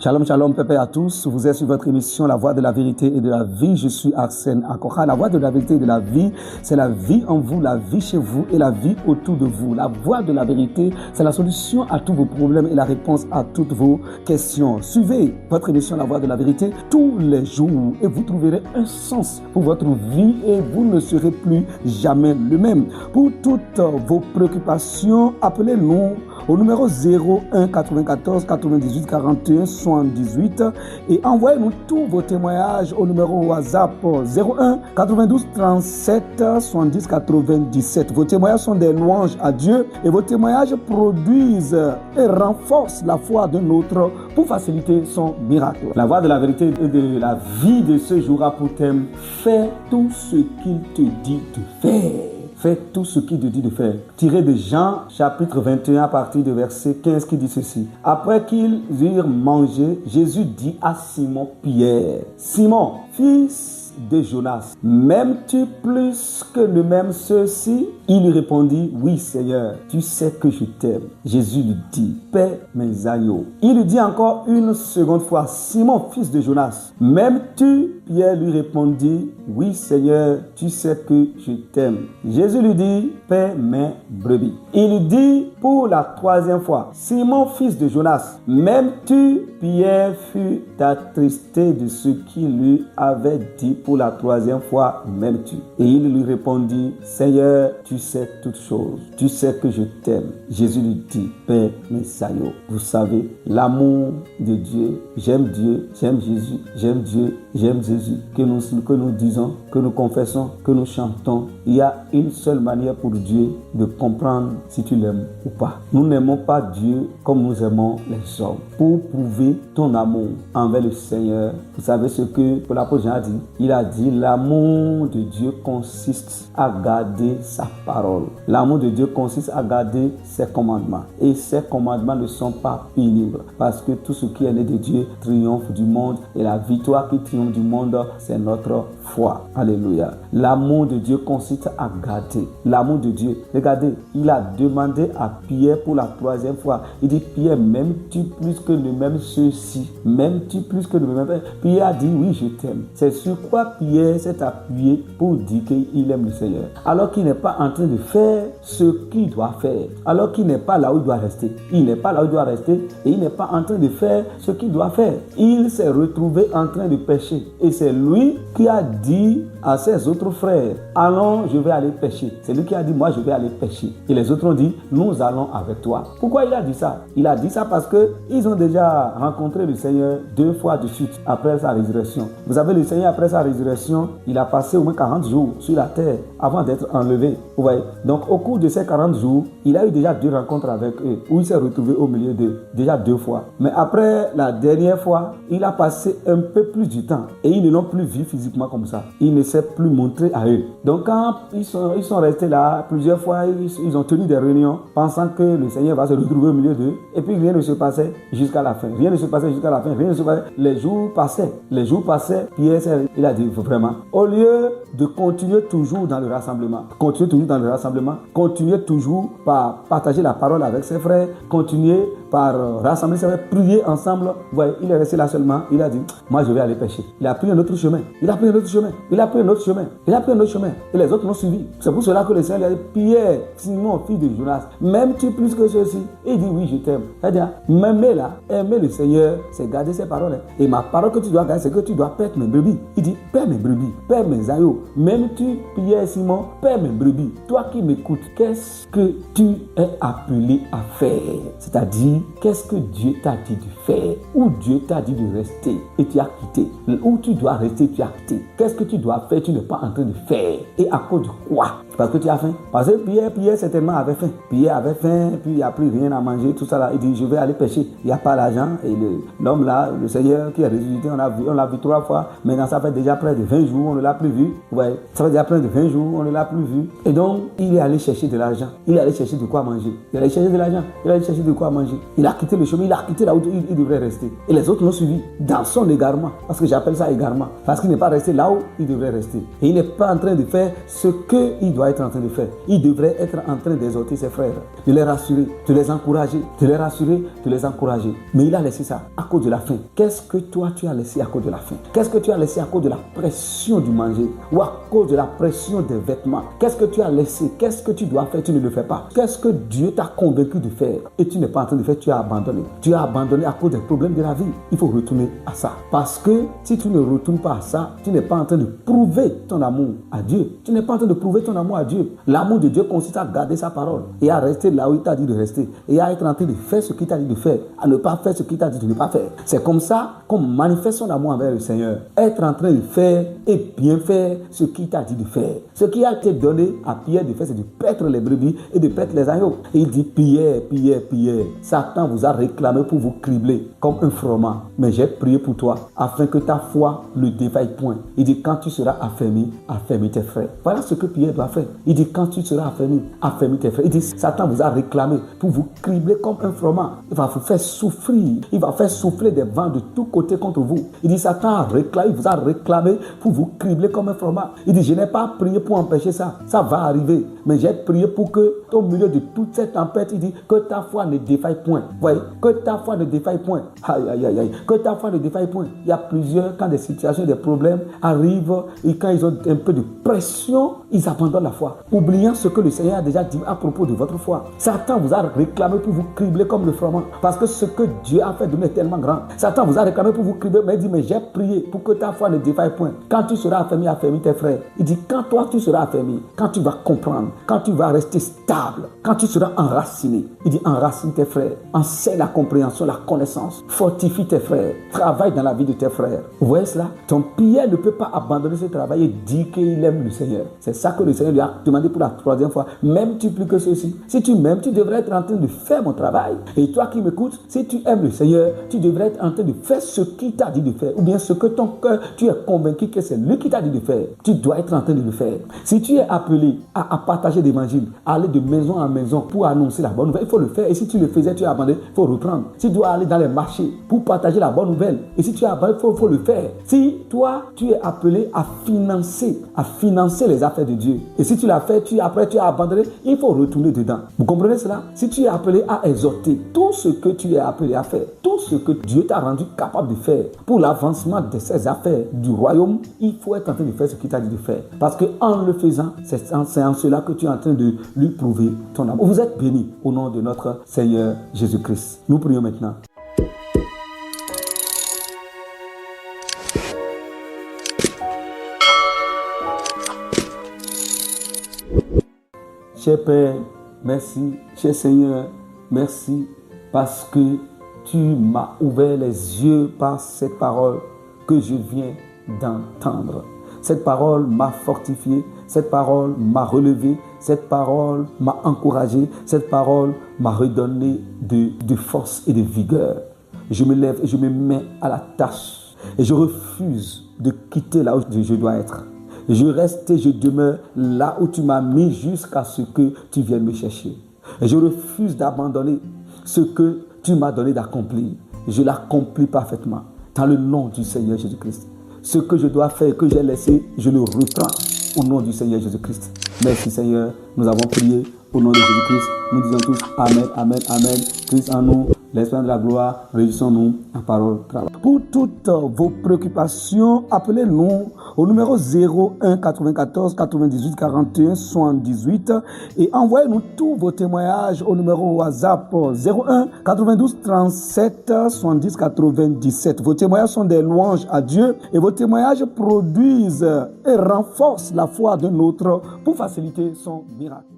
Shalom, shalom, pépé à tous. Vous êtes sur votre émission La Voix de la Vérité et de la Vie. Je suis Arsène Akora. La Voix de la Vérité et de la Vie, c'est la vie en vous, la vie chez vous et la vie autour de vous. La Voix de la Vérité, c'est la solution à tous vos problèmes et la réponse à toutes vos questions. Suivez votre émission La Voix de la Vérité tous les jours et vous trouverez un sens pour votre vie et vous ne serez plus jamais le même. Pour toutes vos préoccupations, appelez-nous au numéro 01 94 98 41 78 et envoyez-nous tous vos témoignages au numéro WhatsApp 01 92 37 70 97. Vos témoignages sont des louanges à Dieu et vos témoignages produisent et renforcent la foi de l'autre pour faciliter son miracle. La Voix de la Vérité et de la Vie de ce jour a pour thème: fais tout ce qu'il te dit de faire. Fais tout ce qu'il te dit de faire. Tiré de Jean, chapitre 21, à partir de verset 15, qui dit ceci. Après qu'ils eurent mangé, Jésus dit à Simon-Pierre: Simon, fils de Jonas, m'aimes-tu plus que ne m'aiment ceux-ci? Il lui répondit: Oui, Seigneur, tu sais que je t'aime. Jésus lui dit: paie mes agneaux. Il lui dit encore une seconde fois: Simon, fils de Jonas, m'aimes-tu? Pierre lui répondit: Oui, Seigneur, tu sais que je t'aime. Jésus lui dit: paie mes brebis. Il lui dit pour la troisième fois: Simon, fils de Jonas, m'aimes-tu? Pierre fut attristé de ce qu'il lui avait dit pour la troisième fois: m'aimes-tu? Et il lui répondit: Seigneur, tu sais toutes choses. Tu sais que je t'aime. Jésus lui dit: paie mes agneaux. Vous savez, l'amour de Dieu, j'aime Jésus, j'aime Dieu, j'aime Jésus, que nous disons, que nous confessons, que nous chantons. Il y a une seule manière pour Dieu de comprendre si tu l'aimes ou pas. Nous n'aimons pas Dieu comme nous aimons les hommes. Pour prouver ton amour envers le Seigneur, vous savez ce que l'apôtre Jean a dit? Il a dit: l'amour de Dieu consiste à garder sa parole. L'amour de Dieu consiste à garder ses commandements. Et ses commandements ne sont pas pénibles, parce que tout ce qui est né de Dieu triomphe du monde, et la victoire qui triomphe du monde, c'est notre foi. Alléluia. L'amour de Dieu consiste à garder. L'amour de Dieu. Regardez, il a demandé à Pierre pour la troisième fois. Il dit: Pierre, m'aimes-tu plus que ne m'aiment ceux-ci? M'aimes-tu plus que ne m'aiment? Pierre a dit: oui, je t'aime. C'est sur quoi Pierre s'est appuyé pour dire qu'il aime le Seigneur, alors qu'il n'est pas en train de faire ce qu'il doit faire, alors qu'il n'est pas là où il doit rester. Il n'est pas là où il doit rester et il n'est pas en train de faire ce qu'il doit faire. Il s'est retrouvé en train de pécher et c'est lui qui a dit à ses autres frères: allons, je vais aller pécher. C'est lui qui a dit: moi je vais aller pécher. Et les autres ont dit: nous allons avec toi. Pourquoi il a dit ça? Il a dit ça parce qu'ils ont déjà rencontré le Seigneur 2 fois de suite après sa résurrection. Vous savez, le Seigneur, après sa résurrection, il a passé au moins 40 jours sur la terre avant d'être enlevé. Vous voyez? Donc au cours de ces 40 jours, il a eu déjà 2 rencontres avec eux, où il s'est retrouvé au milieu d'eux, déjà 2 fois. Mais après la dernière fois, il a passé un peu plus du temps et ils ne l'ont plus vu physiquement comme ça. Il ne s'est plus montré à eux. Donc quand ils sont restés là, plusieurs fois, ils ont tenu des réunions pensant que le Seigneur va se retrouver au milieu d'eux, et puis rien ne se passait jusqu'à la fin. Rien ne se passait jusqu'à la fin. Rien ne se passait. Les jours passaient. Pierre, il a dit vraiment, au lieu de continuer toujours dans le rassemblement, continuer toujours par partager la parole avec ses frères, continuer par rassembler ses frères, prier ensemble. Vous voyez, il est resté là seulement. Il a dit: moi je vais aller pécher. Il a pris un autre chemin. Et les autres l'ont suivi. C'est pour cela que le Seigneur lui a dit: Pierre, Simon, fils de Jonas, m'aimes-tu plus que ceux-ci? Il dit: oui, je t'aime. C'est-à-dire, m'aimer là, aimer le Seigneur, c'est garder ses paroles. Et ma parole que tu dois garder, c'est que tu dois perdre mes brebis. Il dit: paie mes brebis, paie mes agneaux. M'aimes-tu, Pierre, Simon? Paie mes brebis. Toi qui m'écoutes, qu'est-ce que tu es appelé à faire? C'est-à-dire, qu'est-ce que Dieu t'a dit de faire? Où Dieu t'a dit de rester et tu as quitté? Où tu dois rester, tu as quitté? Qu'est-ce que tu dois faire, tu n'es pas en train de faire? Et à cause de quoi? Parce que tu as faim. Parce que Pierre certainement avait faim. Pierre avait faim, puis il n'y a plus rien à manger, tout ça là. Il dit: je vais aller pêcher. Il n'y a pas l'argent. Et l'homme là, le Seigneur qui est ressuscité, on l'a vu 3 fois. Maintenant, ça fait déjà près de 20 jours, on ne l'a plus vu. Ouais, ça fait déjà près de 20 jours, on ne l'a plus vu. Et donc, il est allé chercher de l'argent. Il est allé chercher de quoi manger. Il est allé chercher de l'argent. Il est allé chercher de quoi manger. Il a quitté le chemin, il a quitté là où il devrait rester. Et les autres l'ont suivi dans son égarement. Parce que j'appelle ça égarement. Parce qu'il n'est pas resté là où il devrait rester. Et il n'est pas en train de faire ce qu'il doit doit être en train de faire. Il devrait être en train d'exhorter ses frères, de les rassurer, de les encourager, de les rassurer, de les encourager. Mais il a laissé ça à cause de la faim. Qu'est-ce que toi tu as laissé à cause de la faim? Qu'est-ce que tu as laissé à cause de la pression du manger ou à cause de la pression des vêtements? Qu'est-ce que tu as laissé? Qu'est-ce que tu dois faire? Tu ne le fais pas. Qu'est-ce que Dieu t'a convaincu de faire et tu n'es pas en train de faire? Tu as abandonné. Tu as abandonné à cause des problèmes de la vie. Il faut retourner à ça. Parce que si tu ne retournes pas à ça, tu n'es pas en train de prouver ton amour à Dieu. Tu n'es pas en train de prouver ton amour à Dieu. L'amour de Dieu consiste à garder sa parole et à rester là où il t'a dit de rester et à être en train de faire ce qu'il t'a dit de faire, à ne pas faire ce qu'il t'a dit de ne pas faire. C'est comme ça qu'on manifeste son amour envers le Seigneur. Être en train de faire et bien faire ce qu'il t'a dit de faire. Ce qui a été donné à Pierre de faire, c'est de paître les brebis et de paître les agneaux. Et il dit, Pierre, Satan vous a réclamé pour vous cribler comme un froment. Mais j'ai prié pour toi afin que ta foi ne défaille point. Il dit, quand tu seras affermi, affermis tes frères. Voilà ce que Pierre doit faire. Il dit, quand tu seras affermi, affermis tes frères. Il dit, Satan vous a réclamé pour vous cribler comme un froment. Il va vous faire souffrir. Il va faire souffler des vents de tous côtés contre vous. Il dit, Satan a réclamé, il vous a réclamé pour vous cribler comme un froment. Il dit, je n'ai pas prié pour empêcher ça. Ça va arriver. Mais j'ai prié pour que, au milieu de toute cette tempête, il dit, que ta foi ne défaille point. Vous voyez, que ta foi ne défaille point. Aïe, aïe, aïe, aïe. Que ta foi ne défaille point. Il y a plusieurs, quand des situations, des problèmes arrivent, et quand ils ont un peu de pression, ils abandonnent la foi, oubliant ce que le Seigneur a déjà dit à propos de votre foi. Satan vous a réclamé pour vous cribler comme le froment, parce que ce que Dieu a fait de nous est tellement grand. Satan vous a réclamé pour vous cribler, mais il dit, mais j'ai prié pour que ta foi ne défaille point. Quand tu seras affermi, affermis tes frères. Il dit, quand toi tu seras affermi, quand tu vas comprendre, quand tu vas rester stable, quand tu seras enraciné, il dit, enracine tes frères, enseigne la compréhension, la connaissance, fortifie tes frères, travaille dans la vie de tes frères. Vous voyez cela? Ton Pierre ne peut pas abandonner ce travail et dire qu'il aime le Seigneur. C'est ça que le Seigneur lui a demandé pour la troisième fois. M'aimes-tu plus que ceci? Si tu m'aimes, tu devrais être en train de faire mon travail. Et toi qui m'écoutes, si tu aimes le Seigneur, tu devrais être en train de faire ce qu'il t'a dit de faire. Ou bien ce que ton cœur, tu es convaincu que c'est lui qui t'a dit de faire. Tu dois être en train de le faire. Si tu es appelé à partager l'évangile, à aller de maison en maison pour annoncer la bonne nouvelle, il faut le faire. Et si tu le faisais, tu as abandonné, il faut reprendre. Si tu dois aller dans les marchés pour partager la bonne nouvelle, et si tu as abandonné, il faut le faire. Si toi, tu es appelé à financer les affaires de Dieu, et si tu l'as fait, après tu as abandonné, il faut retourner dedans. Vous comprenez cela? Si tu es appelé à exhorter tout ce que tu es appelé à faire, tout ce que Dieu t'a rendu capable de faire pour l'avancement de ces affaires du royaume, il faut être en train de faire ce qu'il t'a dit de faire. Parce qu'en le faisant, c'est en cela que tu es en train de lui prouver ton amour. Vous êtes bénis au nom de notre Seigneur Jésus-Christ. Nous prions maintenant. Cher Père, merci. Cher Seigneur, merci parce que tu m'as ouvert les yeux par cette parole que je viens d'entendre. Cette parole m'a fortifié, cette parole m'a relevé, cette parole m'a encouragé, cette parole m'a redonné de force et de vigueur. Je me lève et je me mets à la tâche et je refuse de quitter là où je dois être. Je reste et je demeure là où tu m'as mis jusqu'à ce que tu viennes me chercher. Et je refuse d'abandonner ce que tu m'as donné d'accomplir. Je l'accomplis parfaitement dans le nom du Seigneur Jésus-Christ. Ce que je dois faire, que j'ai laissé, je le reprends au nom du Seigneur Jésus-Christ. Merci Seigneur, nous avons prié au nom de Jésus-Christ. Nous disons tous Amen, Amen, Amen. Christ en nous, l'Esprit de la gloire, réjouissons-nous en parole. Pour toutes vos préoccupations, appelez-nous au numéro 01 94 98 41 78 et envoyez-nous tous vos témoignages au numéro WhatsApp 01 92 37 70 97. Vos témoignages sont des louanges à Dieu et vos témoignages produisent et renforcent la foi de l'autre pour faciliter son miracle.